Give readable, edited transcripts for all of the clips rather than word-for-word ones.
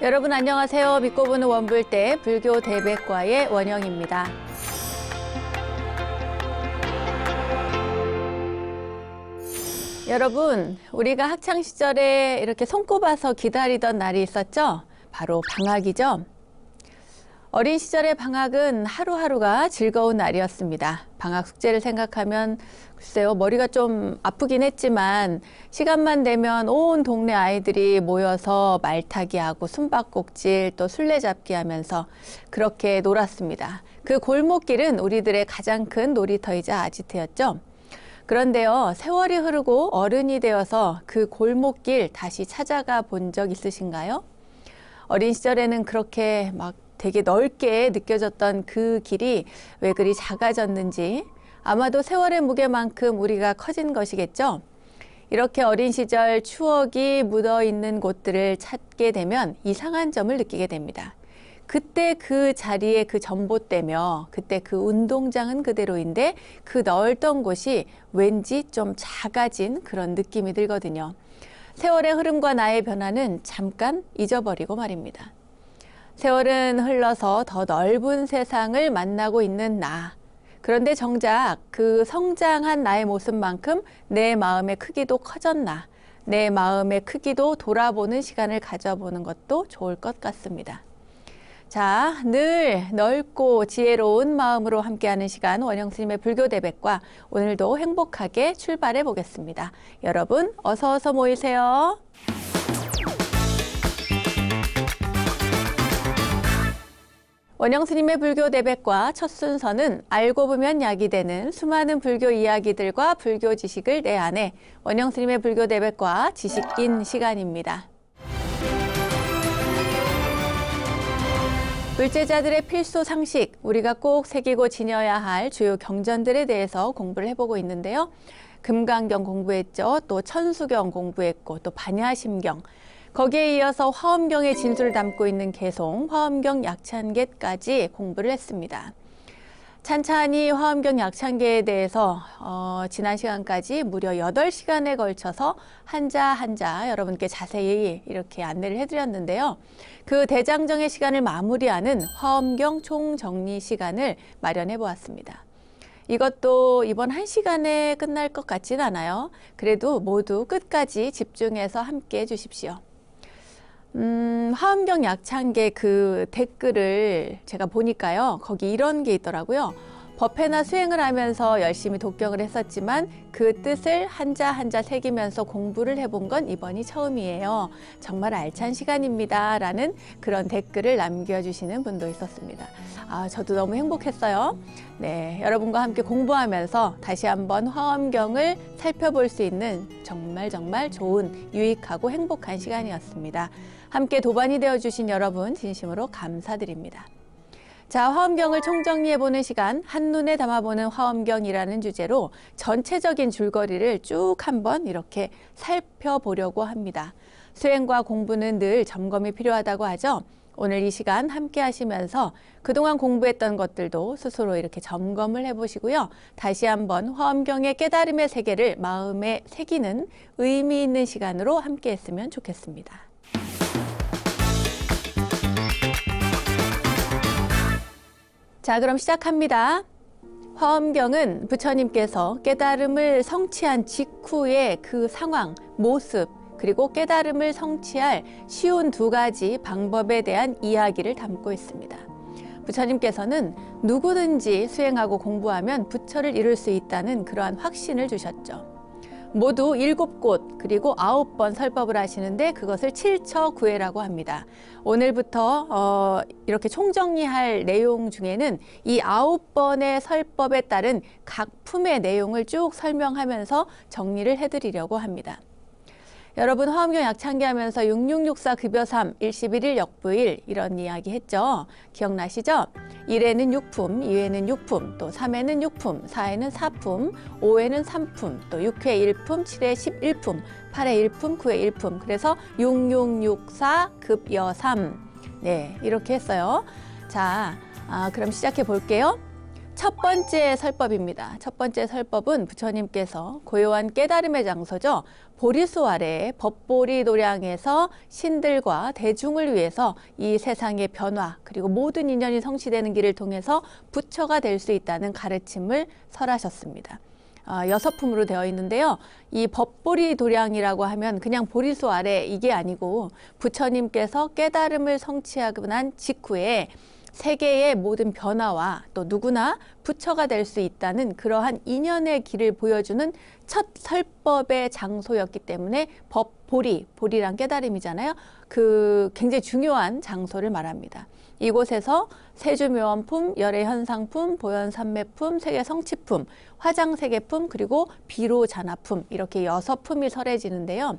여러분 안녕하세요. 믿고 보는 원불대 불교 대백과의 원영입니다. 여러분, 우리가 학창 시절에 이렇게 손꼽아서 기다리던 날이 있었죠? 바로 방학이죠. 어린 시절의 방학은 하루하루가 즐거운 날이었습니다. 방학 숙제를 생각하면 글쎄요, 머리가 좀 아프긴 했지만 시간만 되면 온 동네 아이들이 모여서 말타기하고 숨바꼭질 또 술래잡기 하면서 그렇게 놀았습니다. 그 골목길은 우리들의 가장 큰 놀이터이자 아지트였죠. 그런데요, 세월이 흐르고 어른이 되어서 그 골목길 다시 찾아가 본 적 있으신가요? 어린 시절에는 그렇게 막 되게 넓게 느껴졌던 그 길이 왜 그리 작아졌는지 아마도 세월의 무게만큼 우리가 커진 것이겠죠. 이렇게 어린 시절 추억이 묻어있는 곳들을 찾게 되면 이상한 점을 느끼게 됩니다. 그때 그 자리에 그 전봇대며 그때 그 운동장은 그대로인데 그 넓던 곳이 왠지 좀 작아진 그런 느낌이 들거든요. 세월의 흐름과 나의 변화는 잠깐 잊어버리고 말입니다. 세월은 흘러서 더 넓은 세상을 만나고 있는 나. 그런데 정작 그 성장한 나의 모습만큼 내 마음의 크기도 커졌나. 내 마음의 크기도 돌아보는 시간을 가져보는 것도 좋을 것 같습니다. 자, 늘 넓고 지혜로운 마음으로 함께하는 시간 원영스님의 불교대백과 오늘도 행복하게 출발해 보겠습니다. 여러분 어서 모이세요. 원영스님의 불교대백과 첫 순서는 알고 보면 약이 되는 수많은 불교 이야기들과 불교 지식을 내 안에 원영스님의 불교대백과 지식인 시간입니다. 불제자들의 필수 상식, 우리가 꼭 새기고 지녀야 할 주요 경전들에 대해서 공부를 해보고 있는데요. 금강경 공부했죠. 또 천수경 공부했고 또 반야심경. 거기에 이어서 화엄경의 진수를 담고 있는 개송, 화엄경 약찬계까지 공부를 했습니다. 찬찬히 화엄경 약찬계에 대해서 지난 시간까지 무려 8시간에 걸쳐서 한자 한자 여러분께 자세히 이렇게 안내를 해드렸는데요. 그 대장정의 시간을 마무리하는 화엄경 총정리 시간을 마련해 보았습니다. 이것도 이번 1시간에 끝날 것 같진 않아요. 그래도 모두 끝까지 집중해서 함께 해주십시오. 화엄경 약찬계 그 댓글을 제가 보니까요. 거기 이런 게 있더라고요. 법회나 수행을 하면서 열심히 독경을 했었지만 그 뜻을 한자 한자 새기면서 공부를 해본 건 이번이 처음이에요. 정말 알찬 시간입니다. 라는 그런 댓글을 남겨주시는 분도 있었습니다. 저도 너무 행복했어요. 네, 여러분과 함께 공부하면서 다시 한번 화엄경을 살펴볼 수 있는 정말 좋은 유익하고 행복한 시간이었습니다. 함께 도반이 되어주신 여러분 진심으로 감사드립니다. 자, 화엄경을 총정리해보는 시간, 한눈에 담아보는 화엄경이라는 주제로 전체적인 줄거리를 쭉 한번 이렇게 살펴보려고 합니다. 수행과 공부는 늘 점검이 필요하다고 하죠. 오늘 이 시간 함께 하시면서 그동안 공부했던 것들도 스스로 이렇게 점검을 해보시고요. 다시 한번 화엄경의 깨달음의 세계를 마음에 새기는 의미 있는 시간으로 함께 했으면 좋겠습니다. 자, 그럼 시작합니다. 화엄경은 부처님께서 깨달음을 성취한 직후의 그 상황, 모습, 그리고 깨달음을 성취할 쉬운 2가지 방법에 대한 이야기를 담고 있습니다. 부처님께서는 누구든지 수행하고 공부하면 부처를 이룰 수 있다는 그러한 확신을 주셨죠. 모두 7곳 그리고 9번 설법을 하시는데 그것을 칠처구회라고 합니다. 오늘부터 이렇게 총정리할 내용 중에는 이 9번의 설법에 따른 각 품의 내용을 쭉 설명하면서 정리를 해드리려고 합니다. 여러분 화엄경 약찬계 하면서 6664 급여3 일시비일 역부일 이런 이야기 했죠. 기억나시죠? 1에는 6품, 2에는 6품, 또 3에는 6품, 4에는 4품, 5에는 3품, 또 6회 1품, 7회 11품, 8회 1품, 9회 1품. 그래서 6664 급여3. 네, 이렇게 했어요. 자, 그럼 시작해 볼게요. 첫 번째 설법입니다. 첫 번째 설법은 부처님께서 고요한 깨달음의 장소죠. 보리수 아래 법보리 도량에서 신들과 대중을 위해서 이 세상의 변화 그리고 모든 인연이 성취되는 길을 통해서 부처가 될 수 있다는 가르침을 설하셨습니다. 6품으로 되어 있는데요. 이 법보리 도량이라고 하면 그냥 보리수 아래 이게 아니고 부처님께서 깨달음을 성취하고 난 직후에 세계의 모든 변화와 또 누구나 부처가 될 수 있다는 그러한 인연의 길을 보여주는 첫 설법의 장소였기 때문에 법보리, 보리란 깨달음이잖아요. 그 굉장히 중요한 장소를 말합니다. 이곳에서 세주묘원품, 열애현상품, 보현삼매품, 세계성취품, 화장세계품, 그리고 비로자나품 이렇게 6품이 설해지는데요.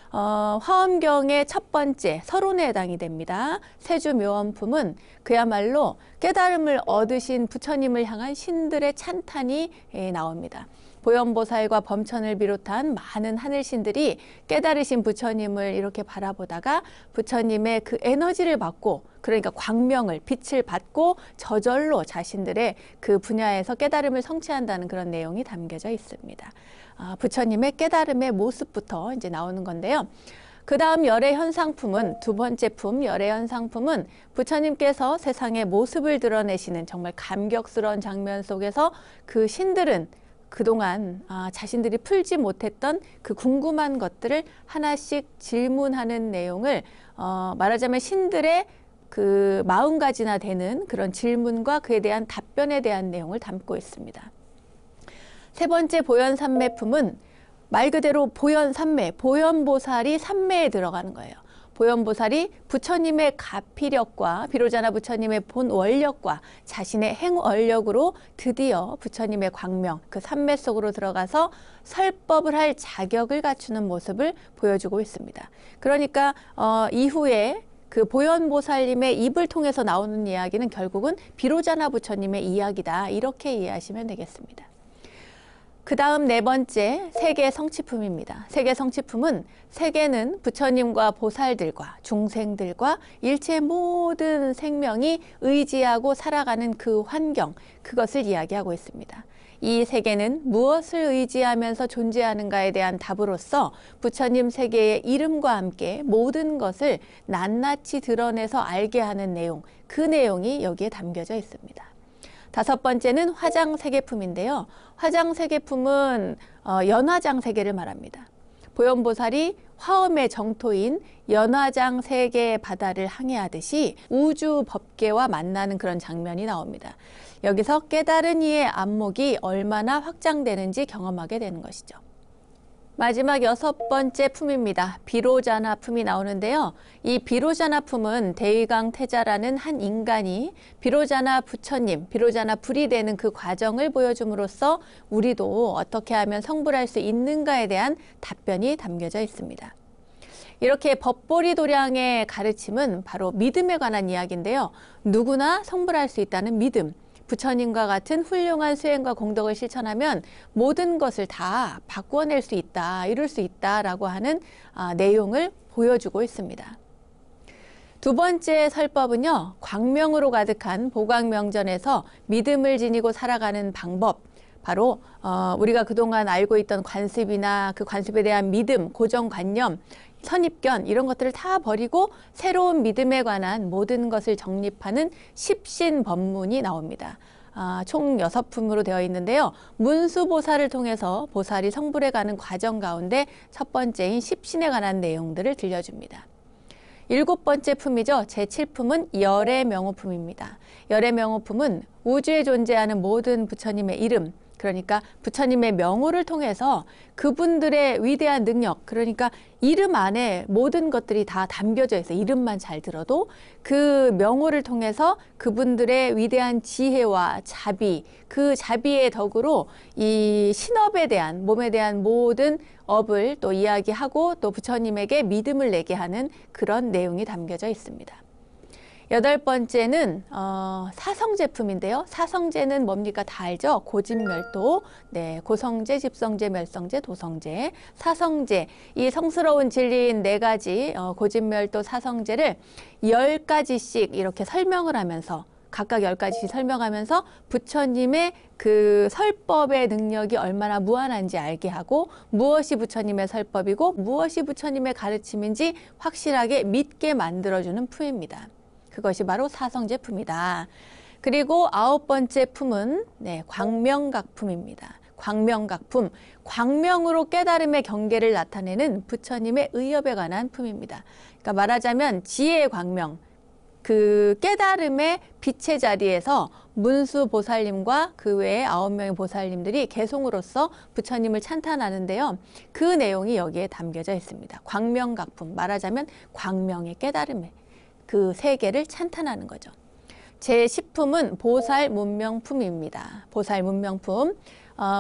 화엄경의 첫 번째 서론에 해당이 됩니다. 세주묘원품은 그야말로 깨달음을 얻으신 부처님을 향한 신들의 찬탄이 나옵니다. 보현보살과 범천을 비롯한 많은 하늘신들이 깨달으신 부처님을 이렇게 바라보다가 부처님의 그 에너지를 받고 그러니까 광명을 빛을 받고 저절로 자신들의 그 분야에서 깨달음을 성취한다는 그런 내용이 담겨져 있습니다. 부처님의 깨달음의 모습부터 이제 나오는 건데요. 그 다음 열애현상품은 두 번째 품 열애현상품은 부처님께서 세상의 모습을 드러내시는 정말 감격스러운 장면 속에서 그 신들은 그동안 자신들이 풀지 못했던 그 궁금한 것들을 하나씩 질문하는 내용을 말하자면 신들의 그 마음가지나 되는 그런 질문과 그에 대한 답변에 대한 내용을 담고 있습니다. 세 번째 보현삼매품은 말 그대로 보현삼매, 보현보살이 삼매에 들어가는 거예요. 보현보살이 부처님의 가피력과 비로자나 부처님의 본 원력과 자신의 행원력으로 드디어 부처님의 광명, 그 삼매 속으로 들어가서 설법을 할 자격을 갖추는 모습을 보여주고 있습니다. 그러니까 이후에 그 보현보살님의 입을 통해서 나오는 이야기는 결국은 비로자나 부처님의 이야기다. 이렇게 이해하시면 되겠습니다. 그 다음 네 번째 세계성취품입니다. 세계성취품은 세계는 부처님과 보살들과 중생들과 일체 모든 생명이 의지하고 살아가는 그 환경, 그것을 이야기하고 있습니다. 이 세계는 무엇을 의지하면서 존재하는가에 대한 답으로서 부처님 세계의 이름과 함께 모든 것을 낱낱이 드러내서 알게 하는 내용, 그 내용이 여기에 담겨져 있습니다. 다섯 번째는 화장세계품인데요. 화장세계품은 연화장세계를 말합니다. 보현보살이 화엄의 정토인 연화장세계 바다를 항해하듯이 우주 법계와 만나는 그런 장면이 나옵니다. 여기서 깨달은 이의 안목이 얼마나 확장되는지 경험하게 되는 것이죠. 마지막 여섯 번째 품입니다. 비로자나 품이 나오는데요. 이 비로자나 품은 대의강 태자라는 한 인간이 비로자나 부처님, 비로자나 불이 되는 그 과정을 보여줌으로써 우리도 어떻게 하면 성불할 수 있는가에 대한 답변이 담겨져 있습니다. 이렇게 법보리 도량의 가르침은 바로 믿음에 관한 이야기인데요. 누구나 성불할 수 있다는 믿음. 부처님과 같은 훌륭한 수행과 공덕을 실천하면 모든 것을 다 바꾸어낼 수 있다, 이룰 수 있다라고 하는 내용을 보여주고 있습니다. 두 번째 설법은요, 광명으로 가득한 보광명전에서 믿음을 지니고 살아가는 방법, 바로 우리가 그동안 알고 있던 관습이나 그 관습에 대한 믿음, 고정관념, 선입견 이런 것들을 다 버리고 새로운 믿음에 관한 모든 것을 정립하는 십신법문이 나옵니다. 총 6품으로 되어 있는데요. 문수보살을 통해서 보살이 성불해 가는 과정 가운데 첫 번째인 십신에 관한 내용들을 들려줍니다. 일곱 번째 품이죠. 제7품은 열애명호품입니다. 열애명호품은 우주에 존재하는 모든 부처님의 이름, 그러니까 부처님의 명호를 통해서 그분들의 위대한 능력, 그러니까 이름 안에 모든 것들이 다 담겨져 있어요. 이름만 잘 들어도 그 명호를 통해서 그분들의 위대한 지혜와 자비, 그 자비의 덕으로 이 신업에 대한, 몸에 대한 모든 업을 또 이야기하고 또 부처님에게 믿음을 내게 하는 그런 내용이 담겨져 있습니다. 여덟 번째는 사성제품인데요. 사성제는 뭡니까? 다 알죠? 고집멸도, 네, 고성제, 집성제, 멸성제, 도성제, 사성제. 이 성스러운 진리인 4가지 고집멸도 사성제를 10가지씩 이렇게 설명을 하면서 각각 10가지 설명하면서 부처님의 그 설법의 능력이 얼마나 무한한지 알게 하고 무엇이 부처님의 설법이고 무엇이 부처님의 가르침인지 확실하게 믿게 만들어주는 품입니다. 그것이 바로 사성제품이다. 그리고 9번째 품은 광명각품입니다. 광명각품, 광명으로 깨달음의 경계를 나타내는 부처님의 의협에 관한 품입니다. 그러니까 말하자면 지혜의 광명, 그 깨달음의 빛의 자리에서 문수 보살님과 그 외에 9명의 보살님들이 개송으로서 부처님을 찬탄하는데요. 그 내용이 여기에 담겨져 있습니다. 광명각품, 말하자면 광명의 깨달음의 그 세계를 찬탄하는 거죠. 제10품은 보살문명품입니다. 보살문명품.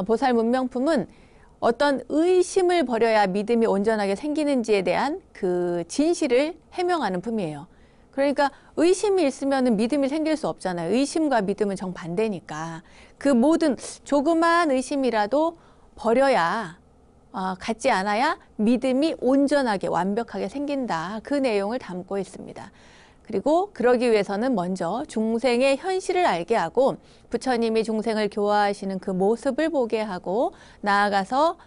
보살문명품은 어떤 의심을 버려야 믿음이 온전하게 생기는지에 대한 그 진실을 해명하는 품이에요. 그러니까 의심이 있으면 믿음이 생길 수 없잖아요. 의심과 믿음은 정반대니까. 그 모든 조그마한 의심이라도 버려야, 갖지 않아야 믿음이 온전하게 완벽하게 생긴다. 그 내용을 담고 있습니다. 그리고 그러기 위해서는 먼저 중생의 현실을 알게 하고 부처님이 중생을 교화하시는 그 모습을 보게 하고 나아가서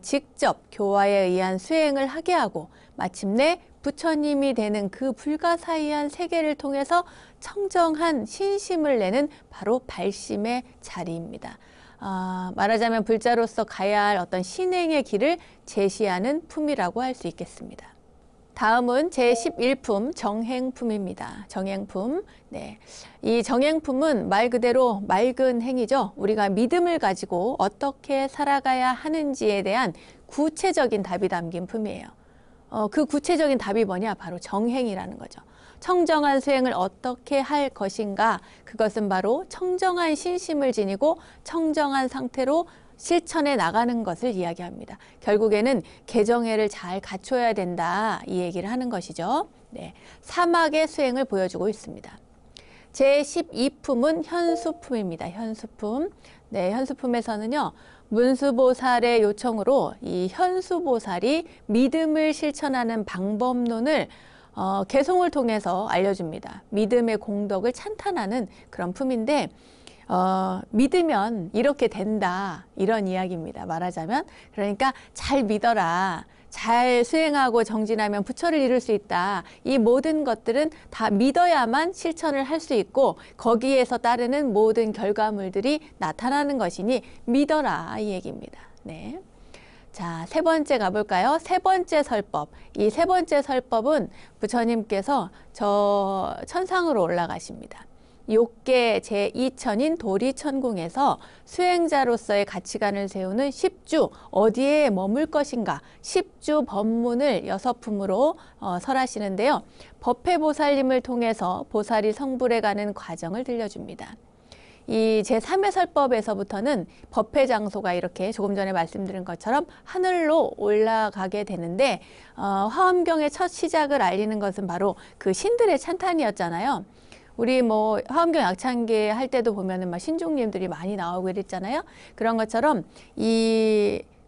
직접 교화에 의한 수행을 하게 하고 마침내 부처님이 되는 그 불가사의한 세계를 통해서 청정한 신심을 내는 바로 발심의 자리입니다. 말하자면 불자로서 가야 할 어떤 신행의 길을 제시하는 품이라고 할 수 있겠습니다. 다음은 제11품 정행품입니다. 정행품. 이 정행품은 말 그대로 맑은 행위죠. 우리가 믿음을 가지고 어떻게 살아가야 하는지에 대한 구체적인 답이 담긴 품이에요. 그 구체적인 답이 뭐냐? 바로 정행이라는 거죠. 청정한 수행을 어떻게 할 것인가? 그것은 바로 청정한 신심을 지니고 청정한 상태로 실천해 나가는 것을 이야기합니다. 결국에는 개정회를 잘 갖춰야 된다, 이 얘기를 하는 것이죠. 사막의 수행을 보여주고 있습니다. 제12품은 현수품입니다. 현수품. 현수품에서는요, 문수보살의 요청으로 이 현수보살이 믿음을 실천하는 방법론을 개송을 통해서 알려줍니다. 믿음의 공덕을 찬탄하는 그런 품인데 믿으면 이렇게 된다, 이런 이야기입니다. 말하자면 그러니까 잘 믿어라, 잘 수행하고 정진하면 부처를 이룰 수 있다. 이 모든 것들은 다 믿어야만 실천을 할 수 있고 거기에서 따르는 모든 결과물들이 나타나는 것이니 믿어라, 이 얘기입니다. 자, 세 번째 가볼까요? 세 번째 설법. 이 세 번째 설법은 부처님께서 저 천상으로 올라가십니다. 욕계 제2천인 도리천궁에서 수행자로서의 가치관을 세우는 10주, 어디에 머물 것인가, 10주 법문을 6품으로 설하시는데요. 법회보살님을 통해서 보살이 성불해 가는 과정을 들려줍니다. 이 제3회 설법에서부터는 법회 장소가 이렇게 조금 전에 말씀드린 것처럼 하늘로 올라가게 되는데 화엄경의 첫 시작을 알리는 것은 바로 그 신들의 찬탄이었잖아요. 우리 뭐 화엄경 약창계 할 때도 보면은 막 신중님들이 많이 나오고 이랬잖아요. 그런 것처럼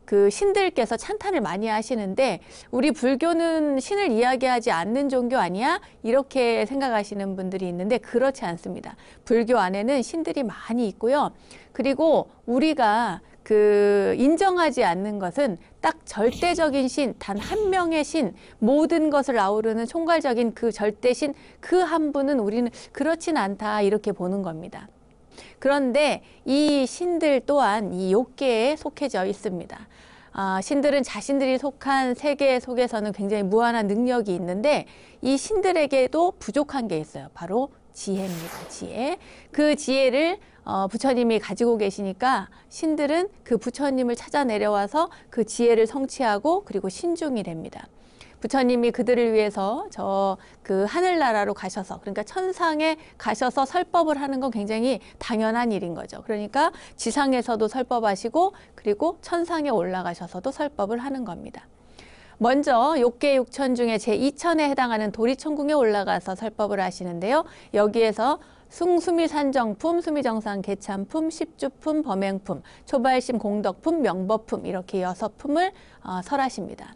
그 신들께서 찬탄을 많이 하시는데 우리 불교는 신을 이야기하지 않는 종교 아니야? 이렇게 생각하시는 분들이 있는데 그렇지 않습니다. 불교 안에는 신들이 많이 있고요. 그리고 우리가 인정하지 않는 것은 딱 절대적인 신, 단 한 명의 신, 모든 것을 아우르는 총괄적인 그 절대신, 그 한 분은 우리는 그렇진 않다, 이렇게 보는 겁니다. 그런데 이 신들 또한 이 욕계에 속해져 있습니다. 신들은 자신들이 속한 세계 속에서는 굉장히 무한한 능력이 있는데 이 신들에게도 부족한 게 있어요. 바로 지혜입니다. 지혜. 그 지혜를 부처님이 가지고 계시니까 신들은 그 부처님을 찾아 내려와서 그 지혜를 성취하고 그리고 신중이 됩니다. 부처님이 그들을 위해서 그 하늘나라로 가셔서, 그러니까 천상에 가셔서 설법을 하는 건 굉장히 당연한 일인 거죠. 그러니까 지상에서도 설법하시고 그리고 천상에 올라가셔서도 설법을 하는 겁니다. 먼저 욕계 6천 중에 제2천에 해당하는 도리천궁에 올라가서 설법을 하시는데요. 여기에서 수미산정품, 수미정상 개참품, 십주품, 범행품, 초발심 공덕품, 명법품 이렇게 6품을 설하십니다.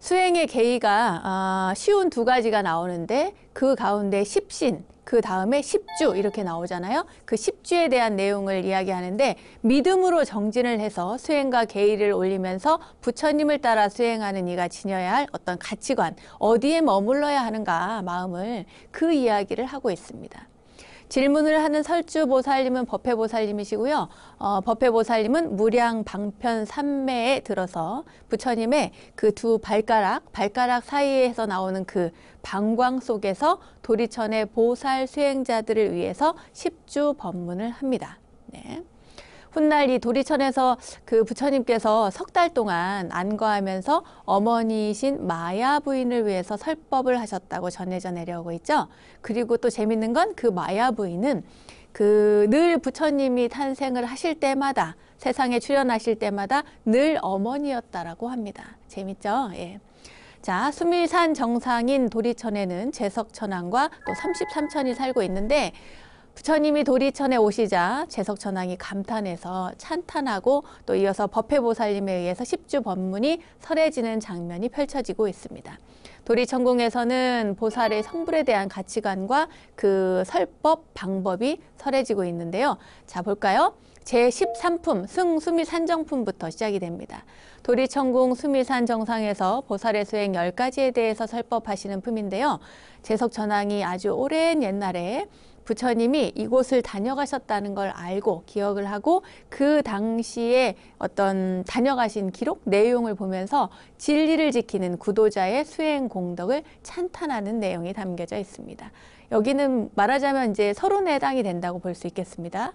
수행의 계의가 쉬운 두 가지가 나오는데 그 가운데 십신, 그 다음에 십주 이렇게 나오잖아요. 그 십주에 대한 내용을 이야기하는데 믿음으로 정진을 해서 수행과 계의를 올리면서 부처님을 따라 수행하는 이가 지녀야 할 어떤 가치관, 어디에 머물러야 하는가 마음을 그 이야기를 하고 있습니다. 질문을 하는 설주보살님은 법회보살님이시고요. 법회보살님은 무량방편 삼매에 들어서 부처님의 그 두 발가락 사이에서 나오는 그 방광 속에서 도리천의 보살 수행자들을 위해서 십주 법문을 합니다. 네. 훗날 이 도리천에서 그 부처님께서 석 달 동안 안거하면서 어머니이신 마야 부인을 위해서 설법을 하셨다고 전해져 내려오고 있죠. 그리고 또 재밌는 건 그 마야 부인은 그 늘 부처님이 탄생을 하실 때마다 세상에 출현하실 때마다 늘 어머니였다라고 합니다. 재밌죠? 예. 자, 수밀산 정상인 도리천에는 제석천왕과 또 33천이 살고 있는데 부처님이 도리천에 오시자 제석천왕이 감탄해서 찬탄하고 또 이어서 법회보살님에 의해서 십주 법문이 설해지는 장면이 펼쳐지고 있습니다. 도리천궁에서는 보살의 성불에 대한 가치관과 그 설법 방법이 설해지고 있는데요. 자, 볼까요? 제13품 승수미산정품부터 시작이 됩니다. 도리천궁 수미산 정상에서 보살의 수행 10가지에 대해서 설법하시는 품인데요. 제석천왕이 아주 오랜 옛날에 부처님이 이곳을 다녀가셨다는 걸 알고 기억을 하고 그 당시에 어떤 다녀가신 기록 내용을 보면서 진리를 지키는 구도자의 수행 공덕을 찬탄하는 내용이 담겨져 있습니다. 여기는 말하자면 이제 서론에 해당이 된다고 볼 수 있겠습니다.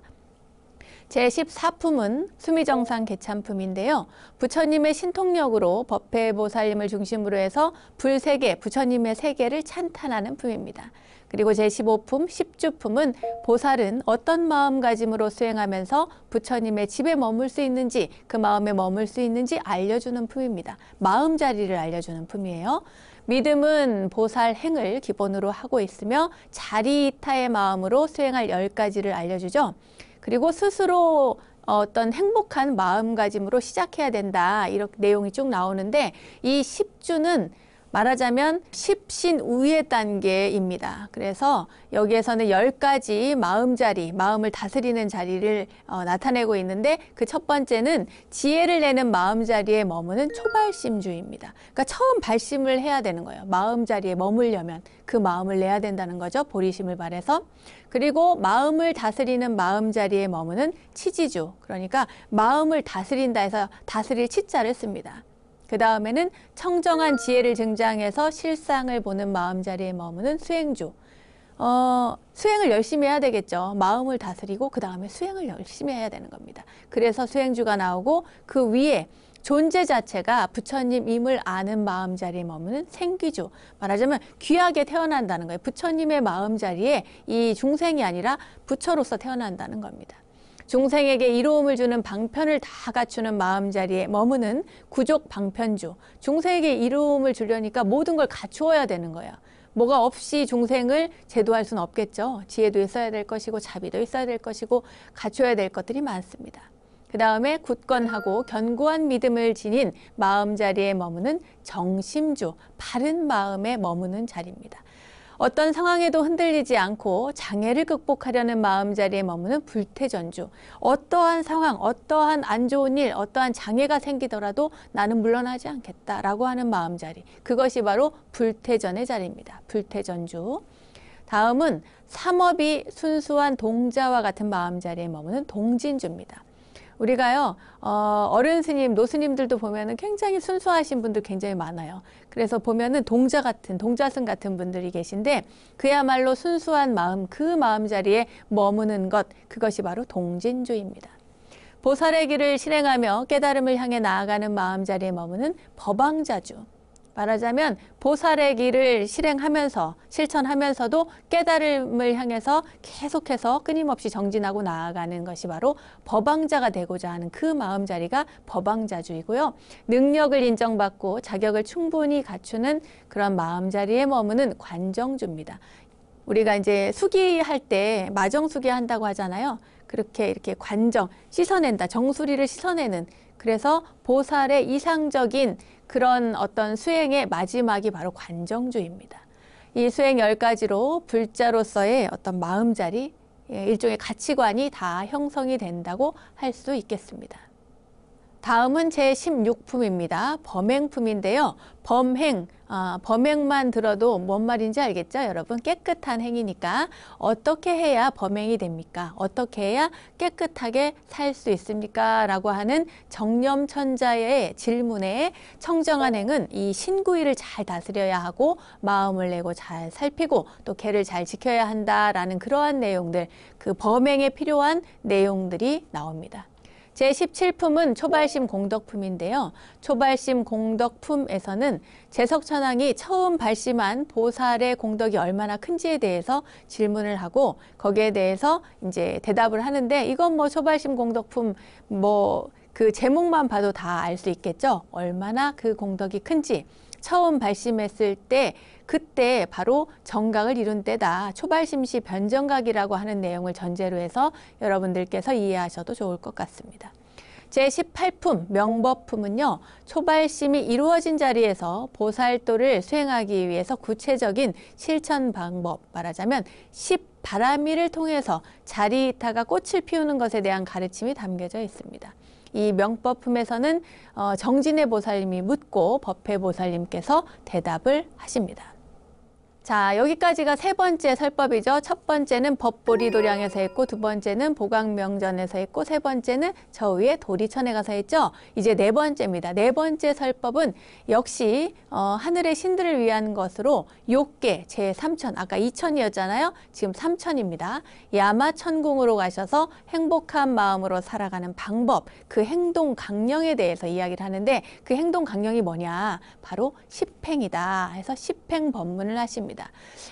제14품은 수미정상 개참품인데요. 부처님의 신통력으로 법회보살님을 중심으로 해서 불세계, 부처님의 세계를 찬탄하는 품입니다. 그리고 제15품, 십주품은 보살은 어떤 마음가짐으로 수행하면서 부처님의 집에 머물 수 있는지, 그 마음에 머물 수 있는지 알려주는 품입니다. 마음자리를 알려주는 품이에요. 믿음은 보살 행을 기본으로 하고 있으며 자리이타의 마음으로 수행할 10가지를 알려주죠. 그리고 스스로 어떤 행복한 마음가짐으로 시작해야 된다. 이렇게 내용이 쭉 나오는데 이 십주는 말하자면 십신 우의 단계입니다. 그래서 여기에서는 10가지 마음자리, 마음을 다스리는 자리를 나타내고 있는데 그 첫 번째는 지혜를 내는 마음자리에 머무는 초발심주의입니다. 그러니까 처음 발심을 해야 되는 거예요. 마음자리에 머물려면 그 마음을 내야 된다는 거죠. 보리심을 발해서. 그리고 마음을 다스리는 마음자리에 머무는 치지주, 그러니까 마음을 다스린다 해서 다스릴 치자를 씁니다. 그 다음에는 청정한 지혜를 증장해서 실상을 보는 마음자리에 머무는 수행주. 수행을 열심히 해야 되겠죠. 마음을 다스리고 그 다음에 수행을 열심히 해야 되는 겁니다. 그래서 수행주가 나오고 그 위에 존재 자체가 부처님임을 아는 마음자리에 머무는 생귀주. 말하자면 귀하게 태어난다는 거예요. 부처님의 마음자리에 이 중생이 아니라 부처로서 태어난다는 겁니다. 중생에게 이로움을 주는 방편을 다 갖추는 마음자리에 머무는 구족 방편주. 중생에게 이로움을 주려니까 모든 걸 갖추어야 되는 거예요. 뭐가 없이 중생을 제도할 수는 없겠죠. 지혜도 있어야 될 것이고 자비도 있어야 될 것이고 갖춰야 될 것들이 많습니다. 그 다음에 굳건하고 견고한 믿음을 지닌 마음자리에 머무는 정심주, 바른 마음에 머무는 자리입니다. 어떤 상황에도 흔들리지 않고 장애를 극복하려는 마음자리에 머무는 불태전주. 어떠한 상황, 어떠한 안 좋은 일, 어떠한 장애가 생기더라도 나는 물러나지 않겠다라고 하는 마음자리. 그것이 바로 불태전의 자리입니다. 불태전주. 다음은 삼업이 순수한 동자와 같은 마음자리에 머무는 동진주입니다. 우리가요, 어른 스님, 노스님들도 보면은 굉장히 순수하신 분들 굉장히 많아요. 그래서 보면은 동자 같은, 동자승 같은 분들이 계신데 그야말로 순수한 마음, 그 마음자리에 머무는 것, 그것이 바로 동진주입니다. 보살의 길을 실행하며 깨달음을 향해 나아가는 마음자리에 머무는 법왕자주. 말하자면 보살의 길을 실행하면서 실천하면서도 깨달음을 향해서 계속해서 끊임없이 정진하고 나아가는 것이 바로 법왕자가 되고자 하는 그 마음자리가 법왕자주이고요. 능력을 인정받고 자격을 충분히 갖추는 그런 마음자리에 머무는 관정주입니다. 우리가 이제 수기할 때 마정수기 한다고 하잖아요. 그렇게 이렇게 관정, 씻어낸다. 정수리를 씻어내는. 그래서 보살의 이상적인 그런 어떤 수행의 마지막이 바로 관정주입니다. 이 수행 10가지로 불자로서의 어떤 마음자리, 일종의 가치관이 다 형성이 된다고 할 수 있겠습니다. 다음은 제16품입니다. 범행품인데요. 범행만 들어도 뭔 말인지 알겠죠? 여러분, 깨끗한 행위니까 어떻게 해야 범행이 됩니까? 어떻게 해야 깨끗하게 살 수 있습니까? 라고 하는 정념천자의 질문에 청정한 행은 이 신구의를 잘 다스려야 하고 마음을 내고 잘 살피고 또 개를 잘 지켜야 한다라는 그러한 내용들, 그 범행에 필요한 내용들이 나옵니다. 제17품은 초발심 공덕품인데요. 초발심 공덕품에서는 제석천왕이 처음 발심한 보살의 공덕이 얼마나 큰지에 대해서 질문을 하고 거기에 대해서 이제 대답을 하는데 이건 뭐 초발심 공덕품 그 제목만 봐도 다 알 수 있겠죠. 얼마나 그 공덕이 큰지. 처음 발심했을 때 그때 바로 정각을 이룬 때다. 초발심시 변정각이라고 하는 내용을 전제로 해서 여러분들께서 이해하셔도 좋을 것 같습니다. 제18품 명법품은요. 초발심이 이루어진 자리에서 보살도를 수행하기 위해서 구체적인 실천 방법, 말하자면 10바라미를 통해서 자리이타가 꽃을 피우는 것에 대한 가르침이 담겨져 있습니다. 이 명법품에서는 정진의 보살님이 묻고 법회 보살님께서 대답을 하십니다. 자, 여기까지가 세 번째 설법이죠. 첫 번째는 법보리도량에서 했고 두 번째는 보각명전에서 했고 세 번째는 저 위에 도리천에 가서 했죠. 이제 네 번째입니다. 네 번째 설법은 역시 하늘의 신들을 위한 것으로 욕계 제3천, 아까 2천이었잖아요. 지금 3천입니다. 야마천궁으로 가셔서 행복한 마음으로 살아가는 방법, 그 행동 강령에 대해서 이야기를 하는데 그 행동 강령이 뭐냐? 바로 십행이다 해서 십행 법문을 하십니다.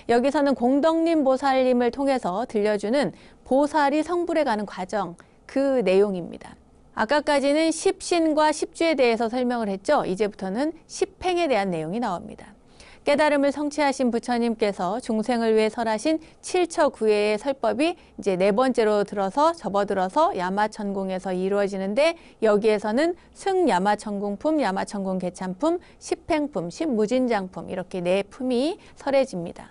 여기서는 공덕님 보살님을 통해서 들려주는 보살이 성불해 가는 과정, 그 내용입니다. 아까까지는 십신과 십주에 대해서 설명을 했죠. 이제부터는 십행에 대한 내용이 나옵니다. 깨달음을 성취하신 부처님께서 중생을 위해 설하신 7처9회의 설법이 이제 네 번째로 접어들어서 야마천궁에서 이루어지는데 여기에서는 승야마천궁품, 야마천궁개참품, 십행품, 십무진장품 이렇게 네 품이 설해집니다.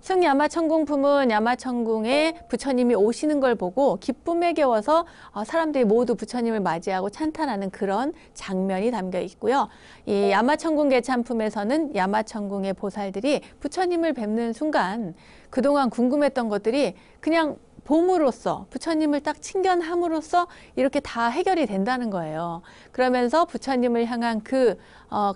승야마천궁품은 야마천궁에 부처님이 오시는 걸 보고 기쁨에 겨워서 사람들이 모두 부처님을 맞이하고 찬탄하는 그런 장면이 담겨 있고요. 이 야마천궁개참품에서는 야마천궁의 보살들이 부처님을 뵙는 순간 그동안 궁금했던 것들이 그냥 봄으로써 부처님을 딱 친견함으로써 이렇게 다 해결이 된다는 거예요. 그러면서 부처님을 향한 그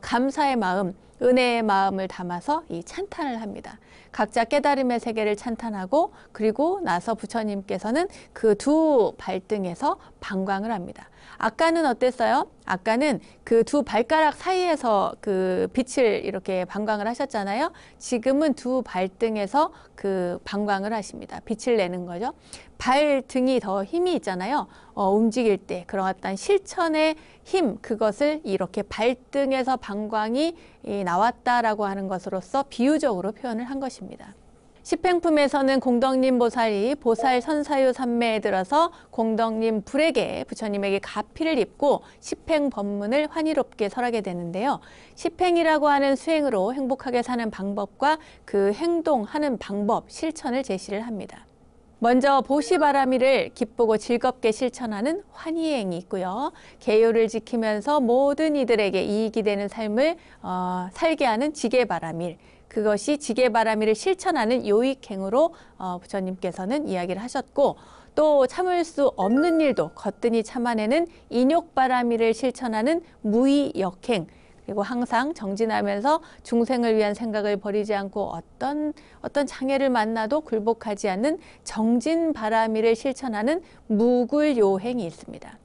감사의 마음, 은혜의 마음을 담아서 이 찬탄을 합니다. 각자 깨달음의 세계를 찬탄하고 그리고 나서 부처님께서는 그 두 발등에서 방광을 합니다. 아까는 어땠어요? 아까는 그 두 발가락 사이에서 그 빛을 이렇게 방광을 하셨잖아요. 지금은 두 발등에서 그 방광을 하십니다. 빛을 내는 거죠. 발등이 더 힘이 있잖아요. 움직일 때 그런 어떤 실천의 힘, 그것을 이렇게 발등에서 방광이 나왔다라고 하는 것으로서 비유적으로 표현을 한 것입니다. 십행품에서는 공덕님 보살이 보살 선사유 삼매에 들어서 공덕님 불에게 부처님에게 가피를 입고 십행 법문을 환희롭게 설하게 되는데요. 십행이라고 하는 수행으로 행복하게 사는 방법과 그 행동하는 방법, 실천을 제시를 합니다. 먼저 보시바라미를 기쁘고 즐겁게 실천하는 환희행이 있고요. 계율을 지키면서 모든 이들에게 이익이 되는 삶을 살게 하는 지게바라밀, 그것이 지게바라밀을 실천하는 요익행으로 부처님께서는 이야기를 하셨고 또 참을 수 없는 일도 거뜬히 참아내는 인욕바라밀을 실천하는 무의역행, 그리고 항상 정진하면서 중생을 위한 생각을 버리지 않고 어떤 장애를 만나도 굴복하지 않는 정진바라밀을 실천하는 무굴요행이 있습니다.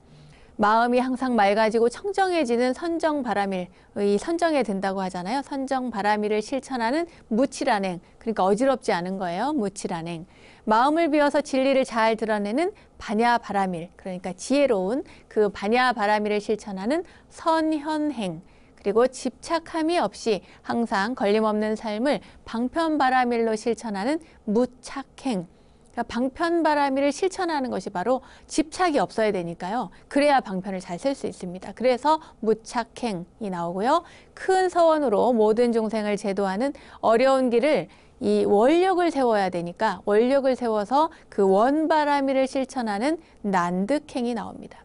마음이 항상 맑아지고 청정해지는 선정바라밀, 이 선정에 든다고 하잖아요. 선정바라밀을 실천하는 무칠안행, 그러니까 어지럽지 않은 거예요. 무칠안행. 마음을 비워서 진리를 잘 드러내는 반야바라밀, 그러니까 지혜로운 그 반야바라밀을 실천하는 선현행, 그리고 집착함이 없이 항상 걸림없는 삶을 방편바라밀로 실천하는 무착행. 그러니까 방편바라밀을 실천하는 것이 바로 집착이 없어야 되니까요. 그래야 방편을 잘 쓸 수 있습니다. 그래서 무착행이 나오고요. 큰 서원으로 모든 중생을 제도하는 어려운 길을 이 원력을 세워야 되니까 원력을 세워서 그 원바라밀을 실천하는 난득행이 나옵니다.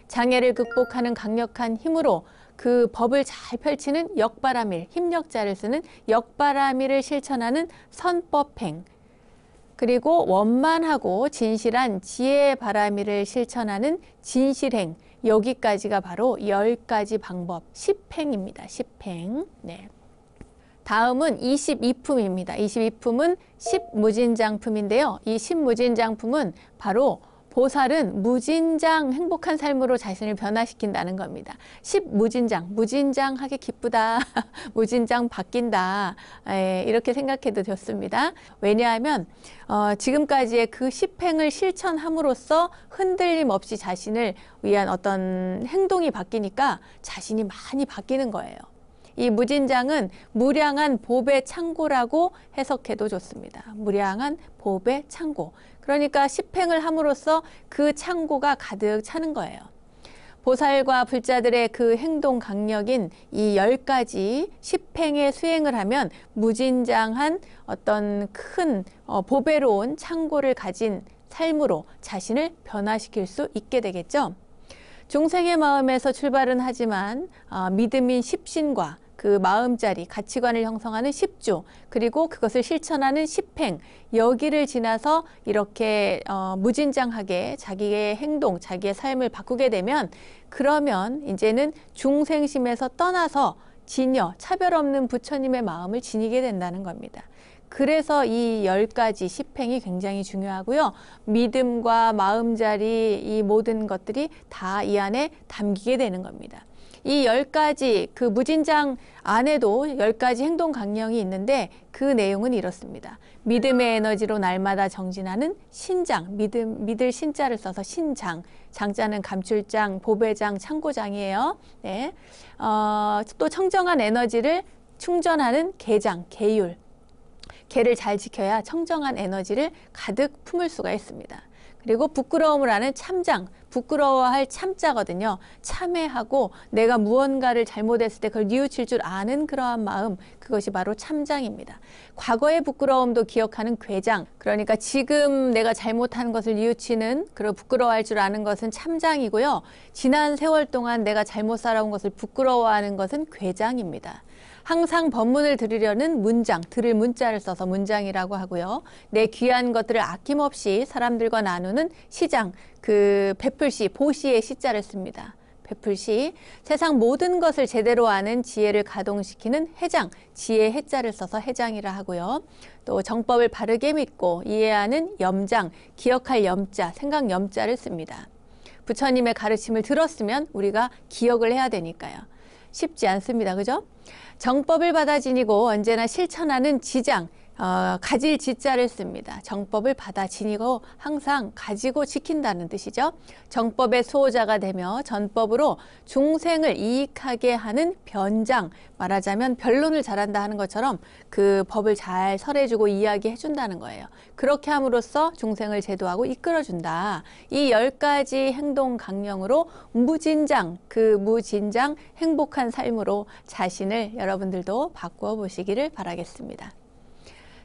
장애를 극복하는 강력한 힘으로 그 법을 잘 펼치는 역바라밀, 힘력자를 쓰는 역바라밀을 실천하는 선법행. 그리고 원만하고 진실한 지혜의 바라밀을 실천하는 진실행. 여기까지가 바로 10가지 방법, 10행입니다. 10행. 네. 다음은 22품입니다. 22품은 10무진장품인데요. 이 10무진장품은 바로 보살은 무진장 행복한 삶으로 자신을 변화시킨다는 겁니다. 10무진장, 무진장하게 기쁘다, 무진장 바뀐다, 이렇게 생각해도 좋습니다. 왜냐하면 지금까지의 그 10행을 실천함으로써 흔들림 없이 자신을 위한 어떤 행동이 바뀌니까 자신이 많이 바뀌는 거예요. 이 무진장은 무량한 법의 창고라고 해석해도 좋습니다. 무량한 법의 창고. 그러니까 10행을 함으로써 그 창고가 가득 차는 거예요. 보살과 불자들의 그 행동 강력인 이 10가지 10행의 수행을 하면 무진장한 어떤 큰 보배로운 창고를 가진 삶으로 자신을 변화시킬 수 있게 되겠죠. 중생의 마음에서 출발은 하지만 믿음인 십신과 그 마음자리, 가치관을 형성하는 십주, 그리고 그것을 실천하는 십행, 여기를 지나서 이렇게 무진장하게 자기의 행동, 자기의 삶을 바꾸게 되면 그러면 이제는 중생심에서 떠나서 진여, 차별 없는 부처님의 마음을 지니게 된다는 겁니다. 그래서 이 10가지 10행이 굉장히 중요하고요. 믿음과 마음자리 이 모든 것들이 다 이 안에 담기게 되는 겁니다. 이 10가지 그 무진장 안에도 10가지 행동 강령이 있는데 그 내용은 이렇습니다. 믿음의 에너지로 날마다 정진하는 신장, 믿을 신자를 써서 신장, 장자는 감출장, 보배장, 창고장이에요. 네. 또 청정한 에너지를 충전하는 계장, 계율. 계를 잘 지켜야 청정한 에너지를 가득 품을 수가 있습니다. 그리고 부끄러움을 하는 참장, 부끄러워할 참자거든요. 참회하고 내가 무언가를 잘못했을 때 그걸 뉘우칠 줄 아는 그러한 마음, 그것이 바로 참장입니다. 과거의 부끄러움도 기억하는 괴장, 그러니까 지금 내가 잘못한 것을 뉘우치는, 그리고 부끄러워할 줄 아는 것은 참장이고요. 지난 세월 동안 내가 잘못 살아온 것을 부끄러워하는 것은 괴장입니다. 항상 법문을 들으려는 문장, 들을 문자를 써서 문장이라고 하고요. 내 귀한 것들을 아낌없이 사람들과 나누는 시장, 그 베풀시, 보시의 시자를 씁니다. 베풀시, 세상 모든 것을 제대로 아는 지혜를 가동시키는 해장, 지혜 해자를 써서 해장이라 하고요. 또 정법을 바르게 믿고 이해하는 염장, 기억할 염자, 생각 염자를 씁니다. 부처님의 가르침을 들었으면 우리가 기억을 해야 되니까요. 쉽지 않습니다. 그죠? 정법을 받아 지니고 언제나 실천하는 지장, 가질 지자를 씁니다. 정법을 받아 지니고 항상 가지고 지킨다는 뜻이죠. 정법의 수호자가 되며 전법으로 중생을 이익하게 하는 변장, 말하자면 변론을 잘한다 하는 것처럼 그 법을 잘 설해주고 이야기해준다는 거예요. 그렇게 함으로써 중생을 제도하고 이끌어준다. 이 10가지 행동 강령으로 무진장, 그 무진장 행복한 삶으로 자신을 여러분들도 바꾸어 보시기를 바라겠습니다.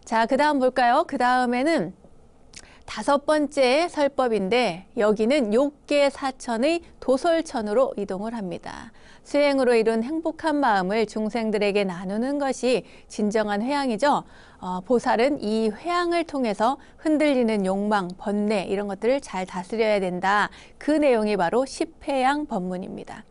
자, 그 다음 볼까요? 그 다음에는 5번째 설법인데 여기는 욕계 사천의 도솔천으로 이동을 합니다. 수행으로 이룬 행복한 마음을 중생들에게 나누는 것이 진정한 회양이죠. 보살은 이 회양을 통해서 흔들리는 욕망, 번뇌 이런 것들을 잘 다스려야 된다. 그 내용이 바로 십회양 법문입니다.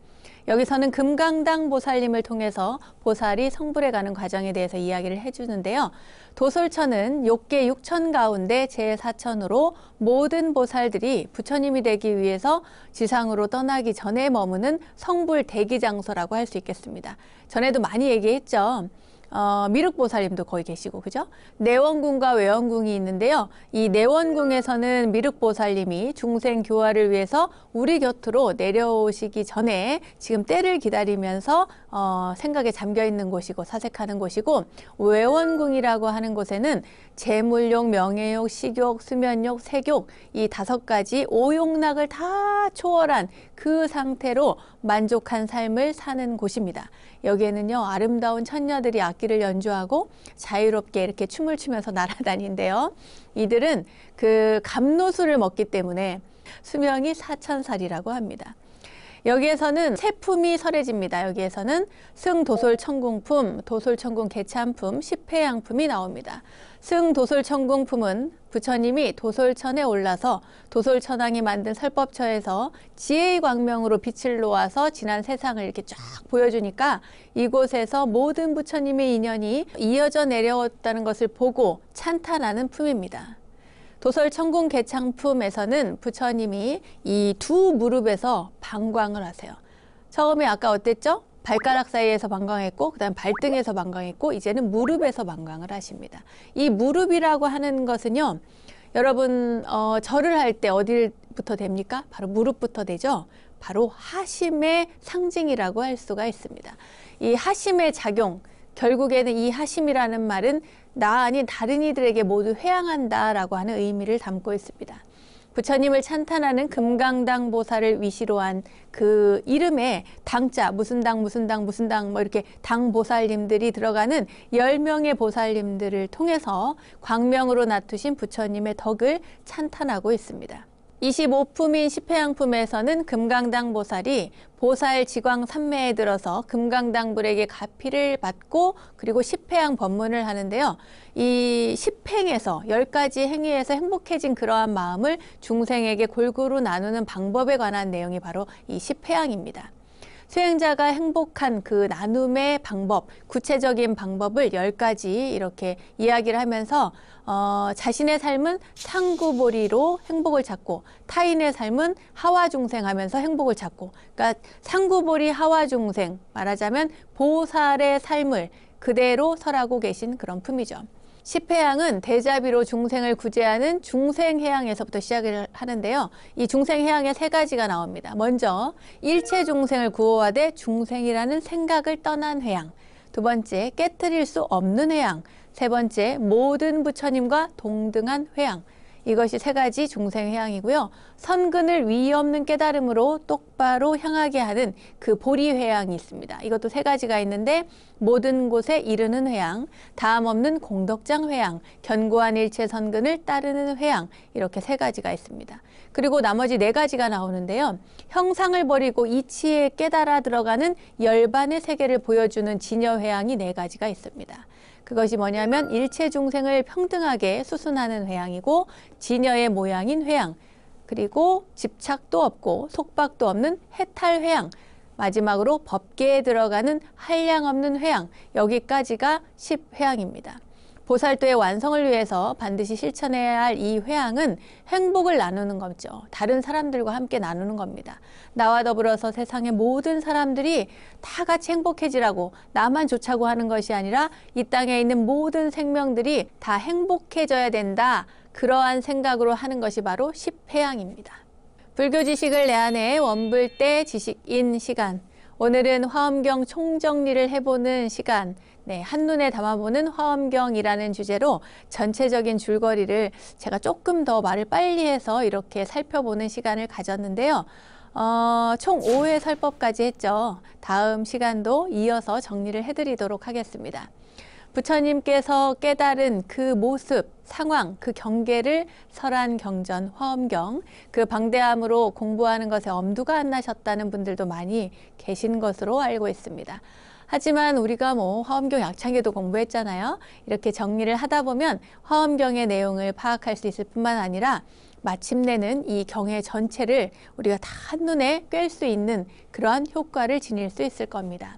여기서는 금강당 보살님을 통해서 보살이 성불해 가는 과정에 대해서 이야기를 해주는데요. 도솔천은 욕계 6천 가운데 제4천으로 모든 보살들이 부처님이 되기 위해서 지상으로 떠나기 전에 머무는 성불 대기 장소라고 할 수 있겠습니다. 전에도 많이 얘기했죠. 미륵보살님도 거기 계시고, 그죠? 내원궁과 외원궁이 있는데요. 이 내원궁에서는 미륵보살님이 중생 교화를 위해서 우리 곁으로 내려오시기 전에 지금 때를 기다리면서 생각에 잠겨 있는 곳이고 사색하는 곳이고, 외원궁이라고 하는 곳에는 재물욕, 명예욕, 식욕, 수면욕, 색욕 이 5가지 오욕락을 다 초월한 그 상태로 만족한 삶을 사는 곳입니다. 여기에는요, 아름다운 천녀들이 악기를 연주하고 자유롭게 이렇게 춤을 추면서 날아다닌대요. 이들은 그 감노수를 먹기 때문에 수명이 4000살이라고 합니다. 여기에서는 세품이 설해집니다. 여기에서는 승도솔천궁품, 도솔천궁 개참품, 십회양품이 나옵니다. 승도솔천궁품은 부처님이 도솔천에 올라서 도솔천왕이 만든 설법처에서 지혜의 광명으로 빛을 놓아서 지난 세상을 이렇게 쫙 보여주니까 이곳에서 모든 부처님의 인연이 이어져 내려왔다는 것을 보고 찬탄하는 품입니다. 도솔천궁 개창품에서는 부처님이 이 두 무릎에서 방광을 하세요. 처음에 아까 어땠죠? 발가락 사이에서 방광했고, 그 다음 발등에서 방광했고, 이제는 무릎에서 방광을 하십니다. 이 무릎이라고 하는 것은요, 여러분 절을 할 때 어디부터 됩니까? 바로 무릎부터 되죠. 바로 하심의 상징이라고 할 수가 있습니다. 이 하심의 작용, 결국에는 이 하심이라는 말은 나 아닌 다른 이들에게 모두 회양한다라고 하는 의미를 담고 있습니다. 부처님을 찬탄하는 금강당 보살을 위시로 한 그 이름에 당자, 무슨 당, 무슨 당, 무슨 당, 뭐 이렇게 당 보살님들이 들어가는 10명의 보살님들을 통해서 광명으로 나투신 부처님의 덕을 찬탄하고 있습니다. 25품인 십회양품에서는 금강당 보살이 보살 지광 삼매에 들어서 금강당불에게 가피를 받고 그리고 십회양 법문을 하는데요. 이 십행에서 10가지 행위에서 행복해진 그러한 마음을 중생에게 골고루 나누는 방법에 관한 내용이 바로 이 십회양입니다. 수행자가 행복한 그 나눔의 방법, 구체적인 방법을 10가지 이렇게 이야기를 하면서 자신의 삶은 상구보리로 행복을 찾고 타인의 삶은 하와중생하면서 행복을 찾고, 그러니까 상구보리 하와중생, 말하자면 보살의 삶을 그대로 설하고 계신 그런 품이죠. 십회양은 대자비로 중생을 구제하는 중생해양에서부터 시작을 하는데요. 이 중생해양에 3가지가 나옵니다. 먼저 일체 중생을 구호하되 중생이라는 생각을 떠난 회양, 2번째 깨트릴 수 없는 회양, 3번째 모든 부처님과 동등한 회양. 이것이 3가지 중생회양이고요. 선근을 위의 없는 깨달음으로 똑바로 향하게 하는 그 보리회양이 있습니다. 이것도 3가지가 있는데 모든 곳에 이르는 회양, 다음 없는 공덕장 회양, 견고한 일체 선근을 따르는 회양, 이렇게 3가지가 있습니다. 그리고 나머지 4가지가 나오는데요. 형상을 버리고 이치에 깨달아 들어가는 열반의 세계를 보여주는 진여회양이 4가지가 있습니다. 그것이 뭐냐면 일체 중생을 평등하게 수순하는 회양이고, 진여의 모양인 회양, 그리고 집착도 없고 속박도 없는 해탈회양, 마지막으로 법계에 들어가는 한량 없는 회양, 여기까지가 10회양입니다. 보살도의 완성을 위해서 반드시 실천해야 할 이 회양은 행복을 나누는 거죠. 다른 사람들과 함께 나누는 겁니다. 나와 더불어서 세상의 모든 사람들이 다 같이 행복해지라고 나만 좋자고 하는 것이 아니라 이 땅에 있는 모든 생명들이 다 행복해져야 된다. 그러한 생각으로 하는 것이 바로 십회양입니다. 불교 지식을 내 안에 원불대 지식인 시간. 오늘은 화엄경 총정리를 해보는 시간, 한눈에 담아보는 화엄경이라는 주제로 전체적인 줄거리를 제가 조금 더 말을 빨리 해서 이렇게 살펴보는 시간을 가졌는데요. 총 5회 설법까지 했죠. 다음 시간도 이어서 정리를 해드리도록 하겠습니다. 부처님께서 깨달은 그 모습, 상황, 그 경계를 설한경전, 화엄경, 그 방대함으로 공부하는 것에 엄두가 안 나셨다는 분들도 많이 계신 것으로 알고 있습니다. 하지만 우리가 화엄경 약창에도 공부했잖아요. 이렇게 정리를 하다 보면 화엄경의 내용을 파악할 수 있을 뿐만 아니라 마침내는 이 경의 전체를 우리가 다 한눈에 꿰을 수 있는 그러한 효과를 지닐 수 있을 겁니다.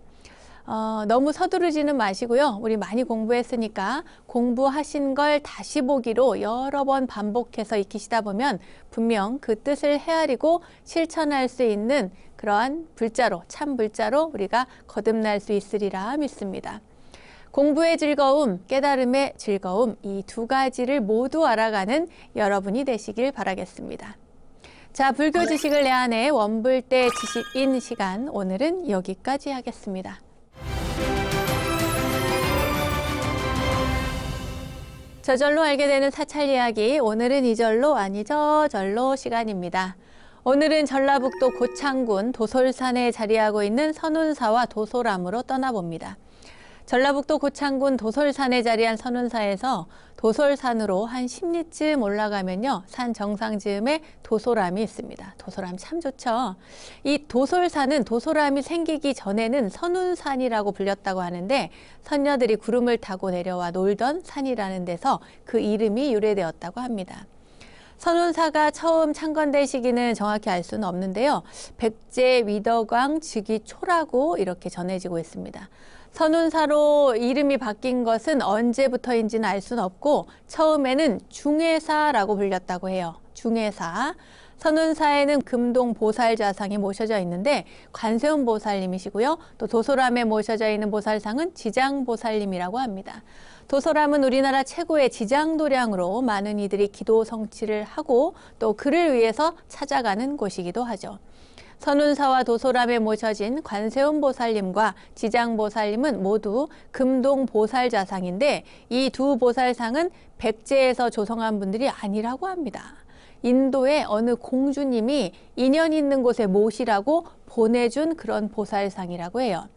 너무 서두르지는 마시고요. 우리 많이 공부했으니까 공부하신 걸 다시 보기로 여러 번 반복해서 익히시다 보면 분명 그 뜻을 헤아리고 실천할 수 있는 그러한 불자로, 참 불자로 우리가 거듭날 수 있으리라 믿습니다. 공부의 즐거움, 깨달음의 즐거움, 이 두 가지를 모두 알아가는 여러분이 되시길 바라겠습니다. 자, 불교 지식을 내 안에 원불대 지식인 시간, 오늘은 여기까지 하겠습니다. 저절로 알게 되는 사찰 이야기, 오늘은 이절로 아니 저절로 시간입니다. 오늘은 전라북도 고창군 도솔산에 자리하고 있는 선운사와 도솔암으로 떠나봅니다. 전라북도 고창군 도솔산에 자리한 선운사에서 도솔산으로 한 10리쯤 올라가면요, 산 정상 즈음에 도솔암이 있습니다. 도솔암 참 좋죠. 이 도솔산은 도솔암이 생기기 전에는 선운산이라고 불렸다고 하는데, 선녀들이 구름을 타고 내려와 놀던 산이라는 데서 그 이름이 유래되었다고 합니다. 선운사가 처음 창건된 시기는 정확히 알 수는 없는데요, 백제 위덕왕 즉위 초라고 이렇게 전해지고 있습니다. 선운사로 이름이 바뀐 것은 언제부터인지는 알 수는 없고, 처음에는 중해사라고 불렸다고 해요. 중해사. 선운사에는 금동 보살좌상이 모셔져 있는데 관세음 보살님이시고요. 또 도솔암에 모셔져 있는 보살상은 지장보살님이라고 합니다. 도솔암은 우리나라 최고의 지장도량으로 많은 이들이 기도 성취를 하고 또 그를 위해서 찾아가는 곳이기도 하죠. 선운사와 도솔암에 모셔진 관세음 보살님과 지장보살님은 모두 금동 보살좌상인데, 이 두 보살상은 백제에서 조성한 분들이 아니라고 합니다. 인도의 어느 공주님이 인연 있는 곳에 모시라고 보내준 그런 보살상이라고 해요.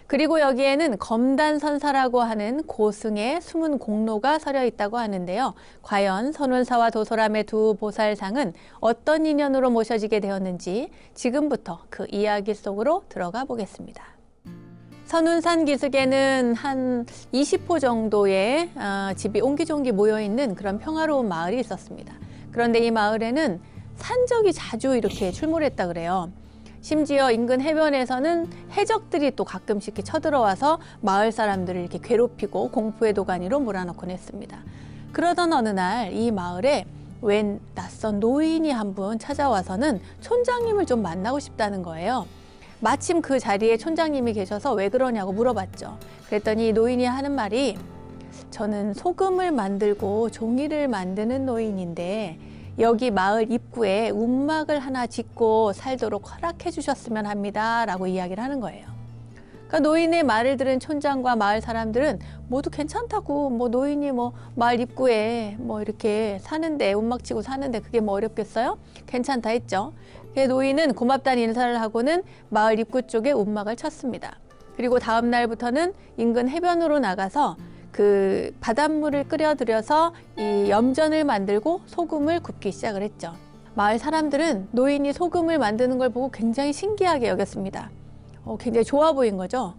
그리고 여기에는 검단선사라고 하는 고승의 숨은 공로가 서려 있다고 하는데요. 과연 선운사와 도솔암의 두 보살상은 어떤 인연으로 모셔지게 되었는지 지금부터 그 이야기 속으로 들어가 보겠습니다. 선운산 기슭에는 한 20호 정도의 집이 옹기종기 모여있는 그런 평화로운 마을이 있었습니다. 그런데 이 마을에는 산적이 자주 이렇게 출몰했다 그래요. 심지어 인근 해변에서는 해적들이 또 가끔씩 이렇게 쳐들어와서 마을 사람들을 이렇게 괴롭히고 공포의 도가니로 몰아넣곤 했습니다. 그러던 어느 날 이 마을에 웬 낯선 노인이 한 분 찾아와서는 촌장님을 좀 만나고 싶다는 거예요. 마침 그 자리에 촌장님이 계셔서 왜 그러냐고 물어봤죠. 그랬더니 노인이 하는 말이, 저는 소금을 만들고 종이를 만드는 노인인데 여기 마을 입구에 움막을 하나 짓고 살도록 허락해 주셨으면 합니다 라고 이야기를 하는 거예요. 그러니까 노인의 말을 들은 촌장과 마을 사람들은 모두 괜찮다고, 뭐 노인이 뭐 마을 입구에 뭐 이렇게 사는데, 움막 치고 사는데 그게 뭐 어렵겠어요? 괜찮다 했죠. 노인은 고맙다는 인사를 하고는 마을 입구 쪽에 움막을 쳤습니다. 그리고 다음 날부터는 인근 해변으로 나가서 그 바닷물을 끓여들여서 이 염전을 만들고 소금을 굽기 시작을 했죠. 마을 사람들은 노인이 소금을 만드는 걸 보고 굉장히 신기하게 여겼습니다. 굉장히 좋아 보인 거죠.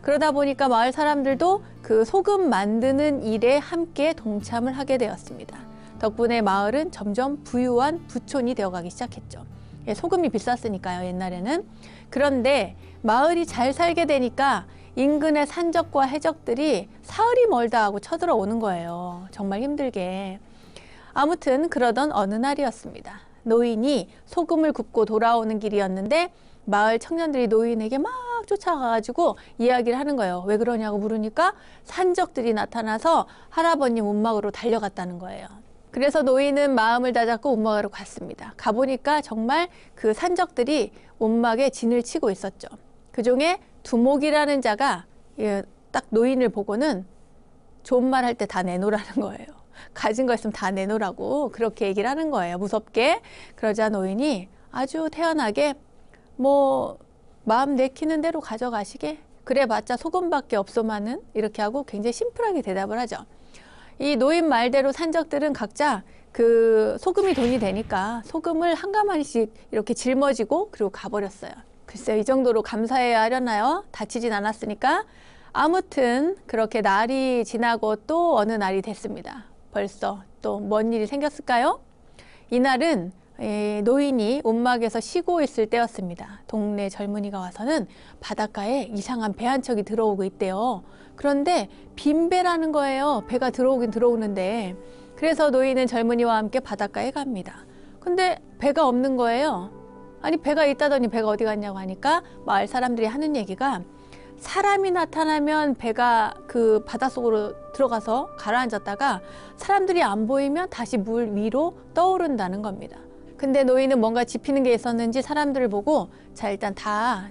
그러다 보니까 마을 사람들도 그 소금 만드는 일에 함께 동참을 하게 되었습니다. 덕분에 마을은 점점 부유한 부촌이 되어가기 시작했죠. 소금이 비쌌으니까요, 옛날에는. 그런데 마을이 잘 살게 되니까 인근의 산적과 해적들이 사흘이 멀다 하고 쳐들어오는 거예요. 정말 힘들게. 아무튼 그러던 어느 날이었습니다. 노인이 소금을 굽고 돌아오는 길이었는데 마을 청년들이 노인에게 막 쫓아가가지고 이야기를 하는 거예요. 왜 그러냐고 물으니까 산적들이 나타나서 할아버님 움막으로 달려갔다는 거예요. 그래서 노인은 마음을 다잡고 움막으로 갔습니다. 가보니까 정말 그 산적들이 움막에 진을 치고 있었죠. 그중에 두목이라는 자가 딱 노인을 보고는 좋은 말 할 때 다 내놓으라는 거예요. 가진 거 있으면 다 내놓으라고 그렇게 얘기를 하는 거예요. 무섭게. 그러자 노인이 아주 태연하게 뭐 마음 내키는 대로 가져가시게, 그래봤자 소금밖에 없소마는, 이렇게 하고 굉장히 심플하게 대답을 하죠. 이 노인 말대로 산적들은 각자 그 소금이 돈이 되니까 소금을 한 가마니씩 이렇게 짊어지고 그리고 가버렸어요. 글쎄요, 이 정도로 감사해야 하려나요? 다치진 않았으니까. 아무튼 그렇게 날이 지나고 또 어느 날이 됐습니다. 벌써 또 뭔 일이 생겼을까요? 이날은 노인이 움막에서 쉬고 있을 때였습니다. 동네 젊은이가 와서는 바닷가에 이상한 배 한 척이 들어오고 있대요. 그런데 빈 배라는 거예요. 배가 들어오긴 들어오는데. 그래서 노인은 젊은이와 함께 바닷가에 갑니다. 근데 배가 없는 거예요. 아니 배가 있다더니 배가 어디 갔냐고 하니까 마을 사람들이 하는 얘기가 사람이 나타나면 배가 그 바닷속으로 들어가서 가라앉았다가 사람들이 안 보이면 다시 물 위로 떠오른다는 겁니다. 근데 노인은 뭔가 짚히는 게 있었는지 사람들을 보고 자, 일단 다